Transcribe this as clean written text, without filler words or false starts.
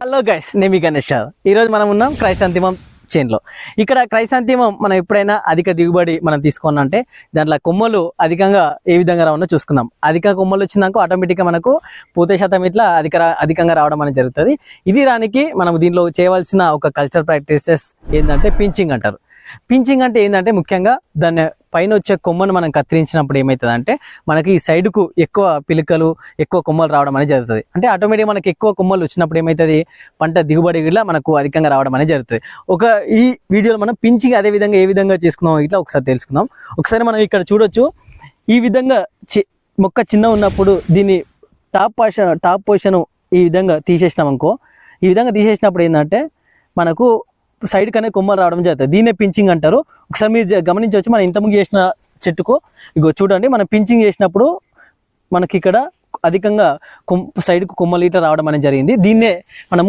Hello guys, నేను మీ గణేష్. ఈరోజు మనం ఉన్నాం క్రైసాంతిమం చేన్లో. ఇక్కడ క్రైసాంతిమం మనం ఎప్పుడైనా అధిక దిగుబడి మనం తీసుకున్నామంటే దాంట్లో కొమ్మలు అధికంగా ఏ విధంగా రావన్నా చూసుకుందాం. అధిక కొమ్మలు వచ్చిందాక ఆటోమేటిక్గా మనకు పూత శాతం ఇట్లా అధికంగా రావడం అనేది జరుగుతుంది. ఇది రానికి మనం దీనిలో చేయవలసిన ఒక కల్చర్ ప్రాక్టీసెస్ ఏంటంటే పించింగ్ అంటారు. పించింగ్ అంటే ఏంటంటే ముఖ్యంగా దాన్ని పైన వచ్చే కొమ్మను మనం కత్తిరించినప్పుడు ఏమవుతుంది అంటే మనకి ఈ సైడ్కు ఎక్కువ పిలకలు ఎక్కువ కొమ్మలు రావడం అనేది జరుగుతుంది. అంటే ఆటోమేటిక్గా మనకి ఎక్కువ కొమ్మలు వచ్చినప్పుడు ఏమవుతుంది, పంట దిగుబడి కూడా మనకు అధికంగా రావడం అనేది జరుగుతుంది. ఈ వీడియోలో మనం పించింగ్ అదే విధంగా ఏ విధంగా చేసుకుందాం ఇట్లా ఒకసారి తెలుసుకుందాం. ఒకసారి మనం ఇక్కడ చూడొచ్చు, ఈ విధంగా మొక్క చిన్న ఉన్నప్పుడు దీన్ని టాప్ పొజిషన్ ఈ విధంగా తీసేసినాం అనుకో. ఈ విధంగా తీసేసినప్పుడు ఏంటంటే మనకు సైడ్ కనే కొమ్మలు రావడం జరుగుతుంది. దీన్నే పించింగ్ అంటారు. ఒకసారి మీరు గమనించవచ్చు, మనం ఇంతకుముందు చేసిన చెట్టుకు ఇగో చూడండి, మనం పించింగ్ చేసినప్పుడు మనకి ఇక్కడ అధికంగా సైడ్కు కొమ్మలు ఇట్లా రావడం అనేది జరిగింది. దీన్నే మనం